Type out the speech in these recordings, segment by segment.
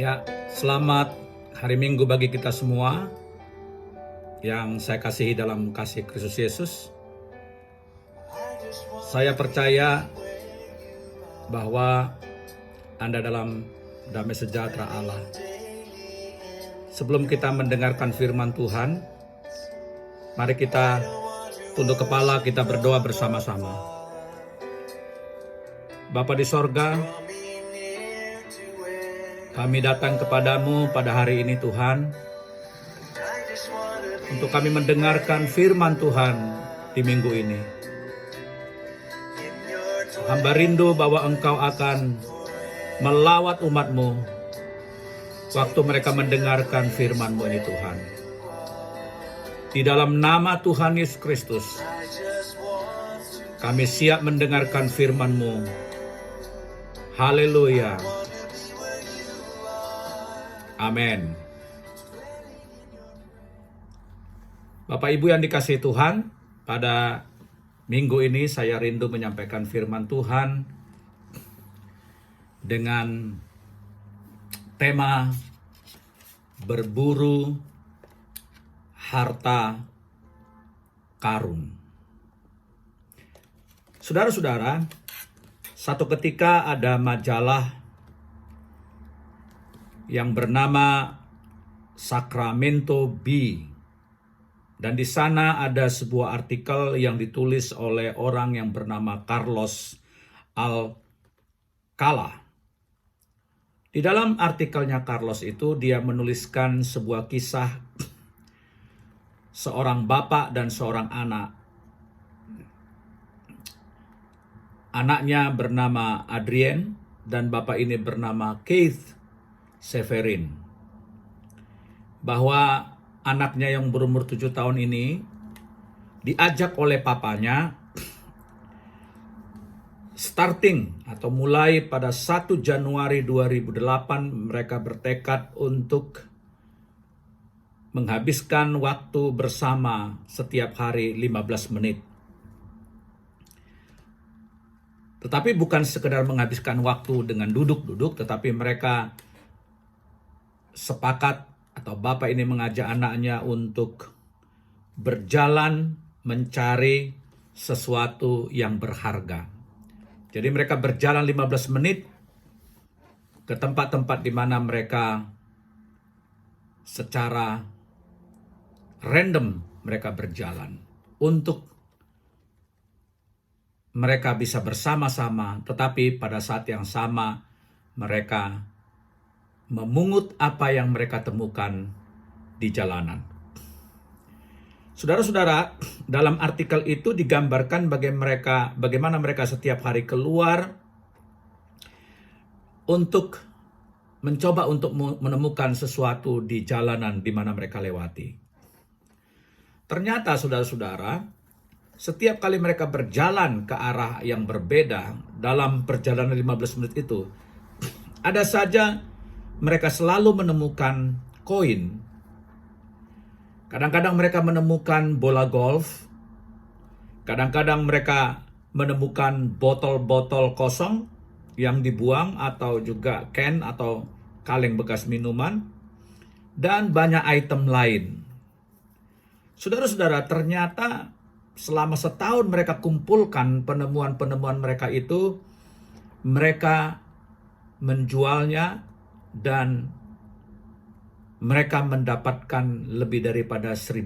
Ya, selamat hari Minggu bagi kita semua yang saya kasihi dalam kasih Kristus Yesus. Saya percaya bahwa Anda dalam damai sejahtera Allah. Sebelum kita mendengarkan firman Tuhan, mari kita tunduk kepala, kita berdoa bersama-sama. Bapa di sorga, kami datang kepadamu pada hari ini Tuhan, untuk kami mendengarkan firman Tuhan di minggu ini. Hamba rindu bahwa Engkau akan melawat umat-Mu waktu mereka mendengarkan firman-Mu ini Tuhan. Di dalam nama Tuhan Yesus Kristus, kami siap mendengarkan firman-Mu. Haleluya. Amin. Bapak Ibu yang dikasihi Tuhan, pada minggu ini saya rindu menyampaikan firman Tuhan dengan tema berburu harta karun. Saudara-saudara, satu ketika ada majalah yang bernama Sacramento Bee, dan di sana ada sebuah artikel yang ditulis oleh orang yang bernama Carlos Alcala. Di dalam artikelnya Carlos itu dia menuliskan sebuah kisah seorang bapak dan seorang anak. Anaknya bernama Adrian dan bapak ini bernama Keith Severin. Bahwa anaknya yang berumur 7 tahun ini diajak oleh papanya starting atau mulai pada 1 Januari 2008 mereka bertekad untuk menghabiskan waktu bersama setiap hari 15 menit. Tetapi bukan sekedar menghabiskan waktu dengan duduk-duduk, tetapi mereka sepakat atau bapak ini mengajak anaknya untuk berjalan mencari sesuatu yang berharga. Jadi mereka berjalan 15 menit ke tempat-tempat di mana mereka secara random mereka berjalan untuk mereka bisa bersama-sama, tetapi pada saat yang sama mereka memungut apa yang mereka temukan di jalanan. Saudara-saudara, dalam artikel itu digambarkan bagaimana mereka setiap hari keluar untuk mencoba untuk menemukan sesuatu di jalanan di mana mereka lewati. Ternyata saudara-saudara, setiap kali mereka berjalan ke arah yang berbeda dalam perjalanan 15 menit itu, ada saja mereka selalu menemukan koin. Kadang-kadang mereka menemukan bola golf. Kadang-kadang mereka menemukan botol-botol kosong yang dibuang atau juga can atau kaleng bekas minuman. Dan banyak item lain. Saudara-saudara, ternyata selama setahun mereka kumpulkan penemuan-penemuan mereka itu, mereka menjualnya dan mereka mendapatkan lebih daripada $1.000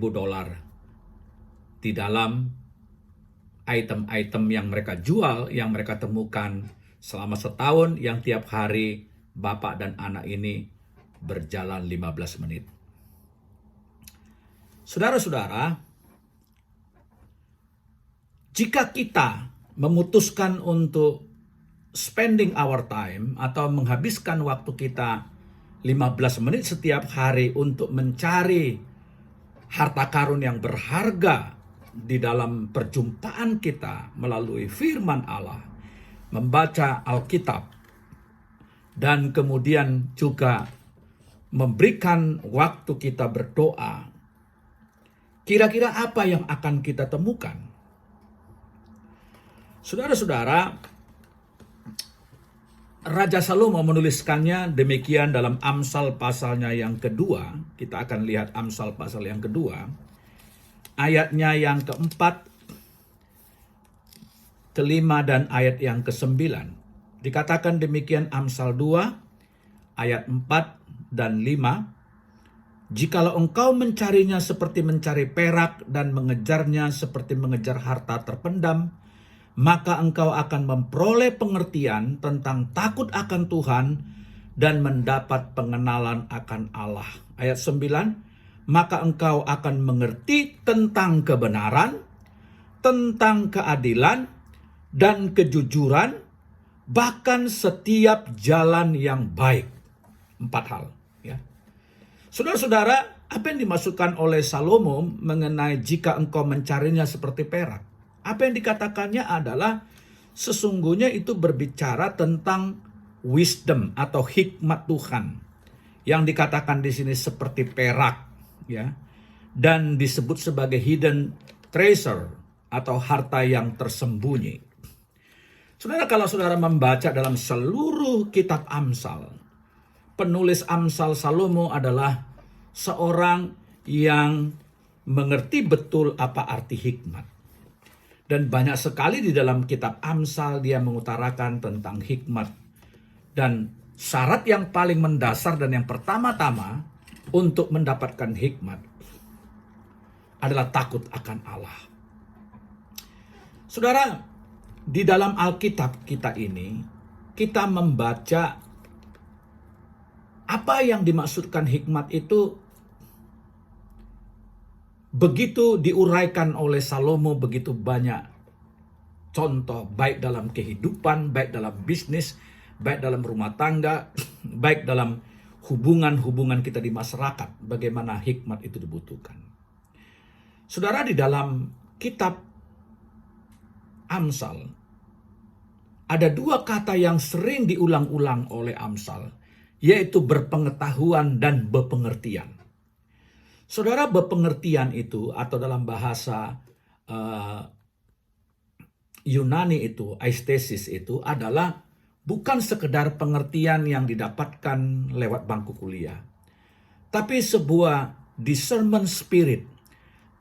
di dalam item-item yang mereka jual, yang mereka temukan selama setahun, yang tiap hari bapak dan anak ini berjalan 15 menit. Saudara-saudara, jika kita memutuskan untuk spending our time atau menghabiskan waktu kita 15 menit setiap hari untuk mencari harta karun yang berharga di dalam perjumpaan kita melalui firman Allah, membaca Alkitab, dan kemudian juga memberikan waktu kita berdoa, kira-kira apa yang akan kita temukan? Saudara-saudara, Raja Salomo menuliskannya demikian dalam Amsal pasalnya yang kedua. Kita akan lihat Amsal pasal yang kedua. Ayatnya yang keempat, kelima, dan ayat yang kesembilan. Dikatakan demikian Amsal 2, ayat 4 dan 5. Jikalau engkau mencarinya seperti mencari perak dan mengejarnya seperti mengejar harta terpendam, maka engkau akan memperoleh pengertian tentang takut akan Tuhan dan mendapat pengenalan akan Allah. Ayat 9, maka engkau akan mengerti tentang kebenaran, tentang keadilan, dan kejujuran, bahkan setiap jalan yang baik. 4 hal. Ya. Saudara-saudara, apa yang dimaksudkan oleh Salomo mengenai jika engkau mencarinya seperti perak? Apa yang dikatakannya adalah sesungguhnya itu berbicara tentang wisdom atau hikmat Tuhan. Yang dikatakan di sini seperti perak, ya. Dan disebut sebagai hidden treasure atau harta yang tersembunyi. Saudara, kalau saudara membaca dalam seluruh kitab Amsal, penulis Amsal Salomo adalah seorang yang mengerti betul apa arti hikmat. Dan banyak sekali di dalam kitab Amsal dia mengutarakan tentang hikmat. Dan syarat yang paling mendasar dan yang pertama-tama untuk mendapatkan hikmat adalah takut akan Allah. Saudara, di dalam Alkitab kita ini, kita membaca apa yang dimaksudkan hikmat itu begitu diuraikan oleh Salomo, begitu banyak contoh, baik dalam kehidupan, baik dalam bisnis, baik dalam rumah tangga, baik dalam hubungan-hubungan kita di masyarakat, bagaimana hikmat itu dibutuhkan. Saudara, di dalam kitab Amsal, ada 2 kata yang sering diulang-ulang oleh Amsal, yaitu berpengetahuan dan berpengertian. Saudara, berpengertian itu atau dalam bahasa Yunani itu, aistesis itu adalah bukan sekedar pengertian yang didapatkan lewat bangku kuliah. Tapi sebuah discernment spirit.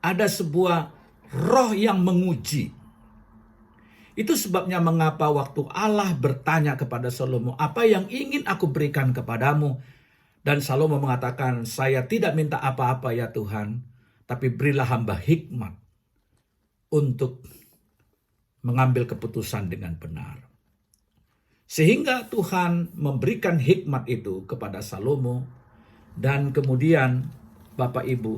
Ada sebuah roh yang menguji. Itu sebabnya mengapa waktu Allah bertanya kepada Salomo, apa yang ingin aku berikan kepadamu? Dan Salomo mengatakan, saya tidak minta apa-apa ya Tuhan, tapi berilah hamba hikmat untuk mengambil keputusan dengan benar. Sehingga Tuhan memberikan hikmat itu kepada Salomo. Dan kemudian Bapak Ibu,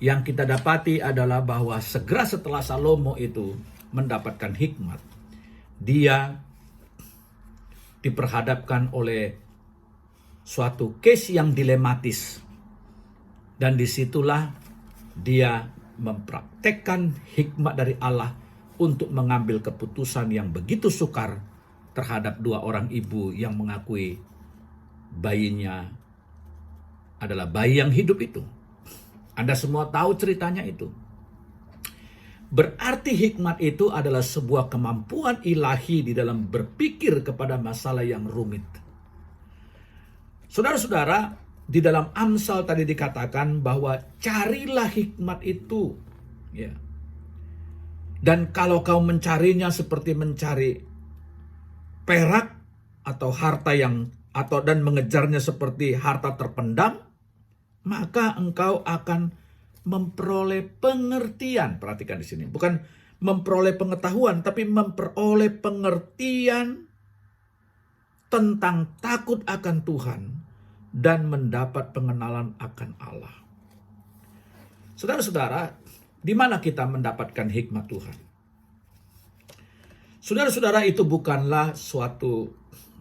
yang kita dapati adalah bahwa segera setelah Salomo itu mendapatkan hikmat, dia diperhadapkan oleh suatu case yang dilematis. Dan disitulah dia mempraktekkan hikmat dari Allah untuk mengambil keputusan yang begitu sukar terhadap 2 orang ibu yang mengakui bayinya adalah bayi yang hidup itu. Anda semua tahu ceritanya itu. Berarti hikmat itu adalah sebuah kemampuan ilahi di dalam berpikir kepada masalah yang rumit. Saudara-saudara, di dalam Amsal tadi dikatakan bahwa carilah hikmat itu. Ya. Dan kalau kau mencarinya seperti mencari perak atau harta dan mengejarnya seperti harta terpendam, maka engkau akan memperoleh pengertian. Perhatikan di sini, bukan memperoleh pengetahuan, tapi memperoleh pengertian tentang takut akan Tuhan dan mendapat pengenalan akan Allah. Saudara-saudara, di mana kita mendapatkan hikmat Tuhan? Saudara-saudara, itu bukanlah suatu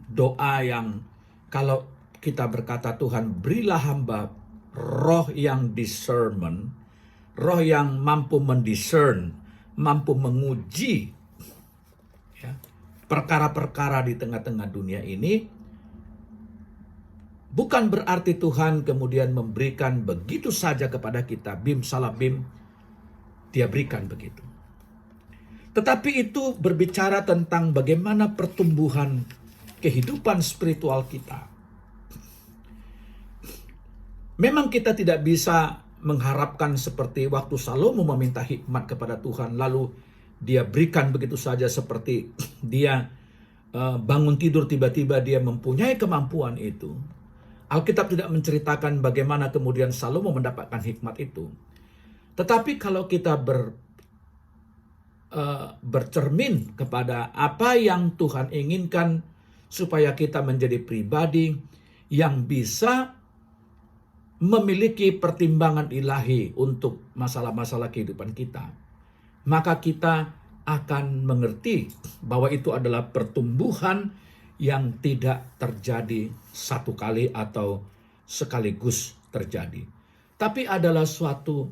doa yang kalau kita berkata, Tuhan berilah hamba roh yang discernment, roh yang mampu mendiscern, mampu menguji ya, perkara-perkara di tengah-tengah dunia ini. Bukan berarti Tuhan kemudian memberikan begitu saja kepada kita, bim salah bim, dia berikan begitu. Tetapi itu berbicara tentang bagaimana pertumbuhan kehidupan spiritual kita. Memang kita tidak bisa mengharapkan seperti waktu Salomo meminta hikmat kepada Tuhan, lalu dia berikan begitu saja, seperti dia bangun tidur tiba-tiba dia mempunyai kemampuan itu. Alkitab tidak menceritakan bagaimana kemudian Salomo mendapatkan hikmat itu. Tetapi kalau kita bercermin kepada apa yang Tuhan inginkan supaya kita menjadi pribadi yang bisa memiliki pertimbangan ilahi untuk masalah-masalah kehidupan kita, maka kita akan mengerti bahwa itu adalah pertumbuhan yang tidak terjadi satu kali atau sekaligus terjadi, tapi adalah suatu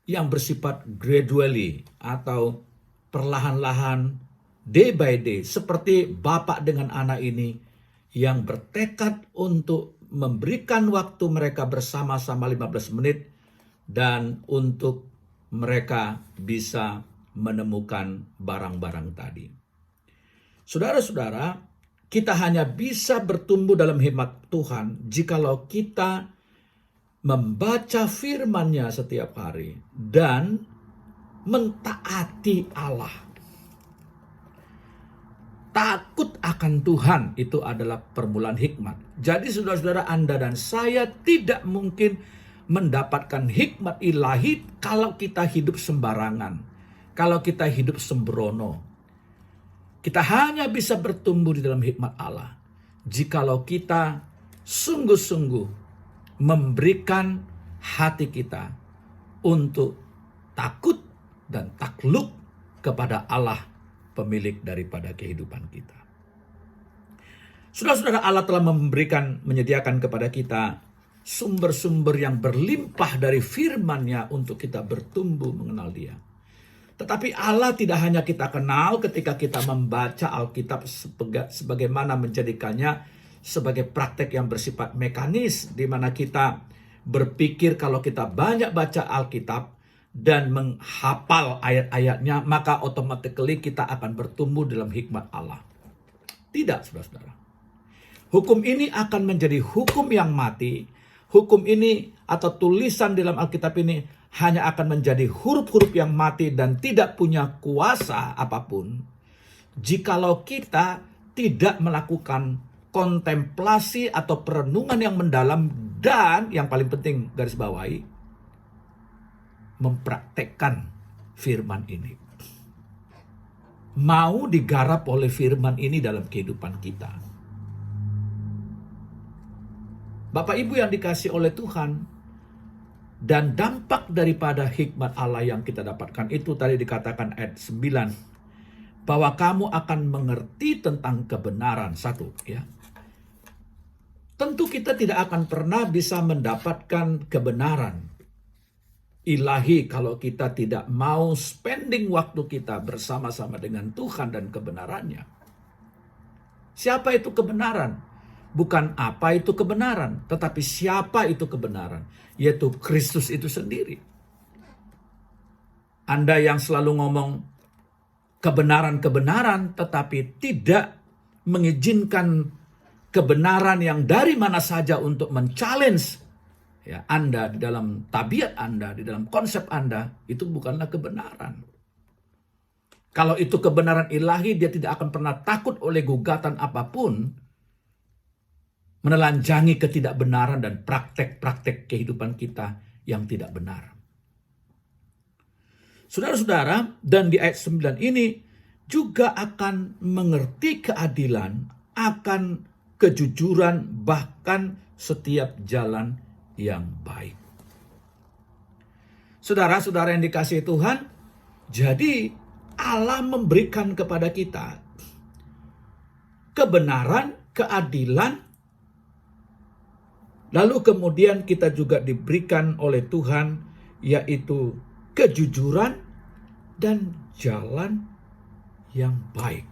yang bersifat gradually atau perlahan-lahan, day by day, seperti bapak dengan anak ini yang bertekad untuk memberikan waktu mereka bersama-sama 15 menit dan untuk mereka bisa menemukan barang-barang tadi. Saudara-saudara, kita hanya bisa bertumbuh dalam hikmat Tuhan jikalau kita membaca firman-Nya setiap hari dan mentaati Allah. Takut akan Tuhan itu adalah permulaan hikmat. Jadi saudara-saudara, Anda dan saya tidak mungkin mendapatkan hikmat ilahi kalau kita hidup sembarangan, kalau kita hidup sembrono. Kita hanya bisa bertumbuh di dalam hikmat Allah jikalau kita sungguh-sungguh memberikan hati kita untuk takut dan takluk kepada Allah, pemilik daripada kehidupan kita. Saudara-saudara, Allah telah menyediakan kepada kita sumber-sumber yang berlimpah dari firman-Nya untuk kita bertumbuh mengenal Dia. Tetapi Allah tidak hanya kita kenal ketika kita membaca Alkitab sebagaimana menjadikannya sebagai praktek yang bersifat mekanis, di mana kita berpikir kalau kita banyak baca Alkitab dan menghafal ayat-ayatnya, maka automatically kita akan bertumbuh dalam hikmat Allah. Tidak, saudara-saudara. Hukum ini akan menjadi hukum yang mati. Hukum ini atau tulisan dalam Alkitab ini hanya akan menjadi huruf-huruf yang mati dan tidak punya kuasa apapun jikalau kita tidak melakukan kontemplasi atau perenungan yang mendalam dan yang paling penting garis bawahi, mempraktekkan firman ini. Mau digarap oleh firman ini dalam kehidupan kita. Bapak Ibu yang dikasihi oleh Tuhan, dan dampak daripada hikmat Allah yang kita dapatkan itu tadi dikatakan ayat 9, bahwa kamu akan mengerti tentang kebenaran. Satu, ya. Tentu kita tidak akan pernah bisa mendapatkan kebenaran ilahi kalau kita tidak mau spending waktu kita bersama-sama dengan Tuhan dan kebenarannya. Siapa itu kebenaran? Bukan apa itu kebenaran, tetapi siapa itu kebenaran, yaitu Kristus itu sendiri. Anda yang selalu ngomong kebenaran-kebenaran tetapi tidak mengizinkan kebenaran yang dari mana saja untuk men-challenge ya, Anda di dalam tabiat Anda, di dalam konsep Anda, itu bukanlah kebenaran. Kalau itu kebenaran ilahi, dia tidak akan pernah takut oleh gugatan apapun, menelanjangi ketidakbenaran dan praktek-praktek kehidupan kita yang tidak benar. Saudara-saudara, dan di ayat 9 ini juga akan mengerti keadilan, akan kejujuran, bahkan setiap jalan yang baik. Saudara-saudara yang dikasihi Tuhan, jadi Allah memberikan kepada kita kebenaran, keadilan, lalu kemudian kita juga diberikan oleh Tuhan yaitu kejujuran dan jalan yang baik.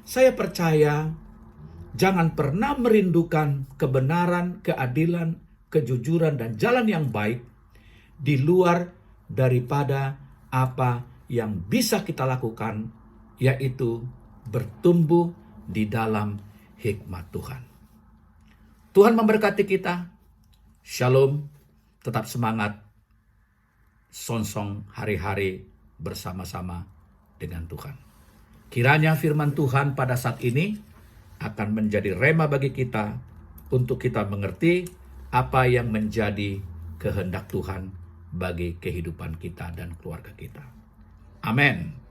Saya percaya jangan pernah merindukan kebenaran, keadilan, kejujuran, dan jalan yang baik di luar daripada apa yang bisa kita lakukan, yaitu bertumbuh di dalam hikmat Tuhan. Tuhan memberkati kita. Shalom, tetap semangat, song-song hari-hari bersama-sama dengan Tuhan. Kiranya firman Tuhan pada saat ini akan menjadi rema bagi kita untuk kita mengerti apa yang menjadi kehendak Tuhan bagi kehidupan kita dan keluarga kita. Amin.